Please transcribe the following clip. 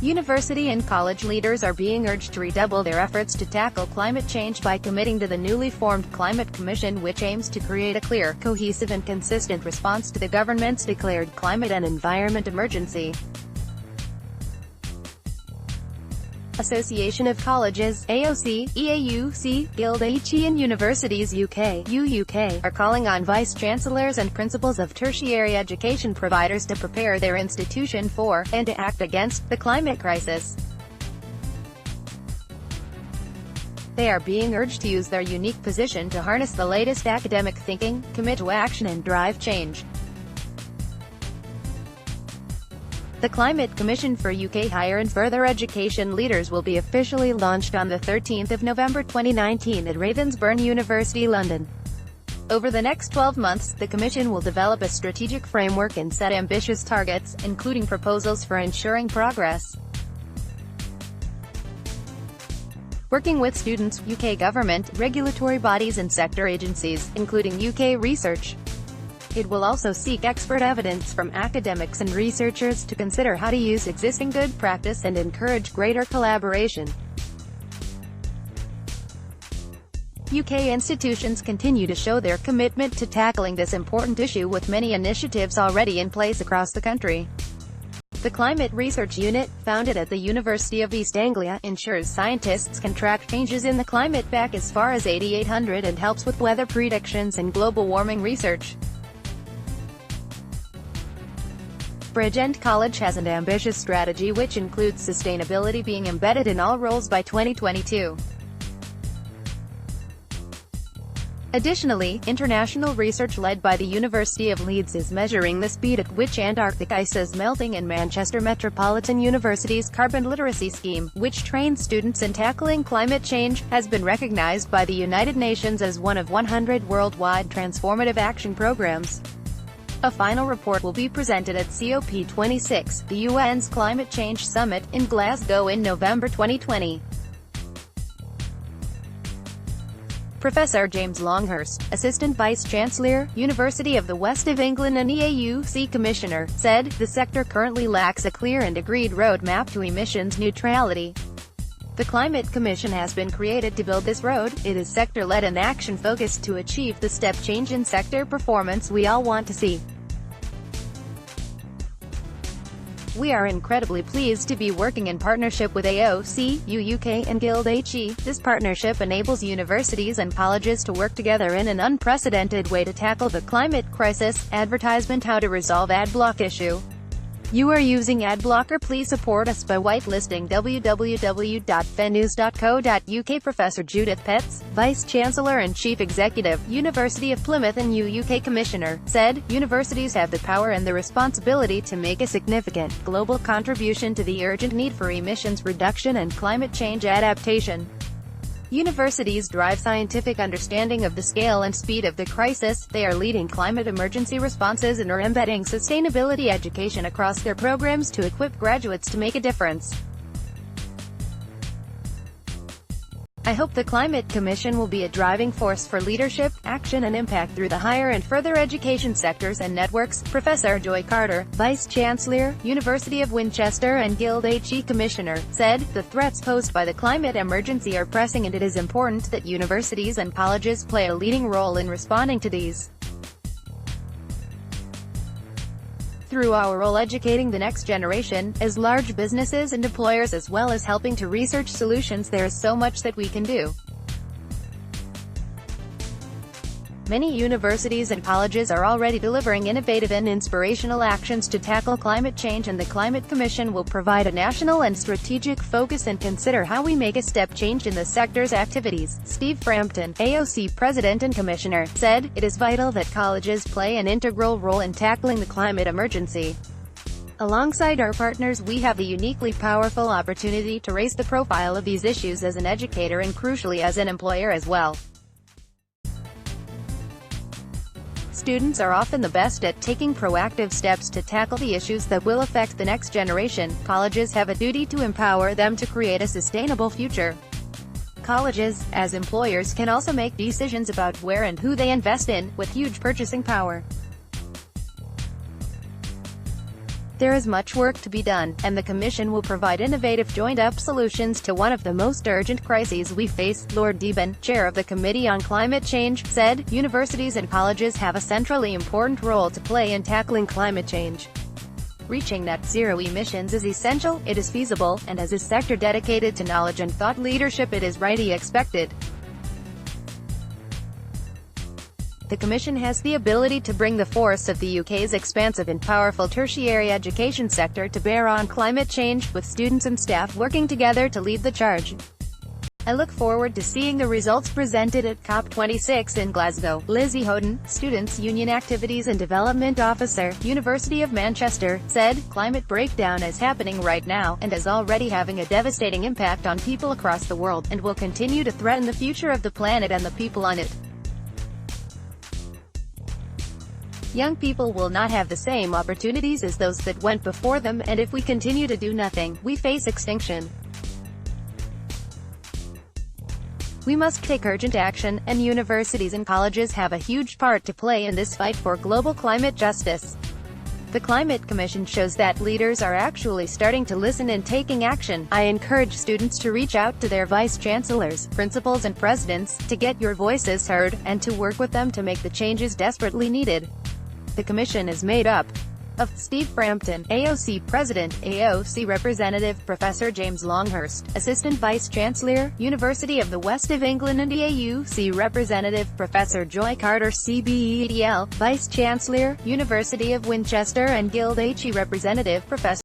University and college leaders are being urged to redouble their efforts to tackle climate change by committing to the newly formed Climate Commission, which aims to create a clear, cohesive and consistent response to the government's declared climate and environment emergency. Association of Colleges, AOC, EAUC, Guild HE and Universities UK, UUK, are calling on vice-chancellors and principals of tertiary education providers to prepare their institution for, and to act against, the climate crisis. They are being urged to use their unique position to harness the latest academic thinking, commit to action and drive change. The Climate Commission for UK Higher and Further Education Leaders will be officially launched on the 13th of November 2019 at Ravensbourne University, London. Over the next 12 months, the Commission will develop a strategic framework and set ambitious targets, including proposals for ensuring progress. Working with students, UK government, regulatory bodies and sector agencies, including UK research. It will also seek expert evidence from academics and researchers to consider how to use existing good practice and encourage greater collaboration. UK institutions continue to show their commitment to tackling this important issue, with many initiatives already in place across the country. The Climate Research Unit, founded at the University of East Anglia, ensures scientists can track changes in the climate back as far as 8800 and helps with weather predictions and global warming research. Bridgend College has an ambitious strategy which includes sustainability being embedded in all roles by 2022. Additionally, international research led by the University of Leeds is measuring the speed at which Antarctic ice is melting, and Manchester Metropolitan University's Carbon Literacy Scheme, which trains students in tackling climate change, has been recognized by the United Nations as one of 100 worldwide transformative action programs. A final report will be presented at COP26, the UN's Climate Change Summit, in Glasgow in November 2020. Professor James Longhurst, Assistant Vice-Chancellor, University of the West of England and EAUC Commissioner, said, "The sector currently lacks a clear and agreed roadmap to emissions neutrality. The Climate Commission has been created to build this road. It is sector-led and action-focused to achieve the step change in sector performance we all want to see. We are incredibly pleased to be working in partnership with AOC, UUK and Guild HE. This partnership enables universities and colleges to work together in an unprecedented way to tackle the climate crisis." Advertisement: how to resolve ad block issue. You are using ad blocker? Please support us by whitelisting www.fennews.co.uk. Professor Judith Petts, Vice-Chancellor and Chief Executive, University of Plymouth and UUK Commissioner, said, "Universities have the power and the responsibility to make a significant, global contribution to the urgent need for emissions reduction and climate change adaptation. Universities drive scientific understanding of the scale and speed of the crisis, they are leading climate emergency responses and are embedding sustainability education across their programs to equip graduates to make a difference. I hope the Climate Commission will be a driving force for leadership, action and impact through the higher and further education sectors and networks." Professor Joy Carter, Vice-Chancellor, University of Winchester and Guild HE Commissioner, said, "The threats posed by the climate emergency are pressing and it is important that universities and colleges play a leading role in responding to these. Through our role educating the next generation, as large businesses and employers as well as helping to research solutions, there is so much that we can do." Many universities and colleges are already delivering innovative and inspirational actions to tackle climate change, and the Climate Commission will provide a national and strategic focus and consider how we make a step change in the sector's activities. Steve Frampton, AOC President and Commissioner, said, "It is vital that colleges play an integral role in tackling the climate emergency. Alongside our partners, we have the uniquely powerful opportunity to raise the profile of these issues as an educator and crucially as an employer as well. Students are often the best at taking proactive steps to tackle the issues that will affect the next generation. Colleges have a duty to empower them to create a sustainable future. Colleges, as employers, can also make decisions about where and who they invest in, with huge purchasing power. There is much work to be done, and the Commission will provide innovative joined-up solutions to one of the most urgent crises we face. Lord Deben, chair of the Committee on Climate Change, said, "Universities and colleges have a centrally important role to play in tackling climate change. Reaching net zero emissions is essential, it is feasible, and as a sector dedicated to knowledge and thought leadership it is rightly expected. The Commission has the ability to bring the force of the UK's expansive and powerful tertiary education sector to bear on climate change, with students and staff working together to lead the charge. I look forward to seeing the results presented at COP26 in Glasgow." Lizzie Houghton, Students' Union Activities and Development Officer, University of Manchester, said, "Climate breakdown is happening right now, and is already having a devastating impact on people across the world, and will continue to threaten the future of the planet and the people on it. Young people will not have the same opportunities as those that went before them, and if we continue to do nothing, we face extinction. We must take urgent action, and universities and colleges have a huge part to play in this fight for global climate justice." The Climate Commission shows that leaders are actually starting to listen and taking action. "I encourage students to reach out to their vice-chancellors, principals and presidents, to get your voices heard, and to work with them to make the changes desperately needed." The Commission is made up of Steve Frampton, AOC President, AOC Representative Professor James Longhurst, Assistant Vice-Chancellor, University of the West of England, and AUC Representative Professor Joy Carter CBEDL, Vice-Chancellor, University of Winchester, and Guild HE Representative Professor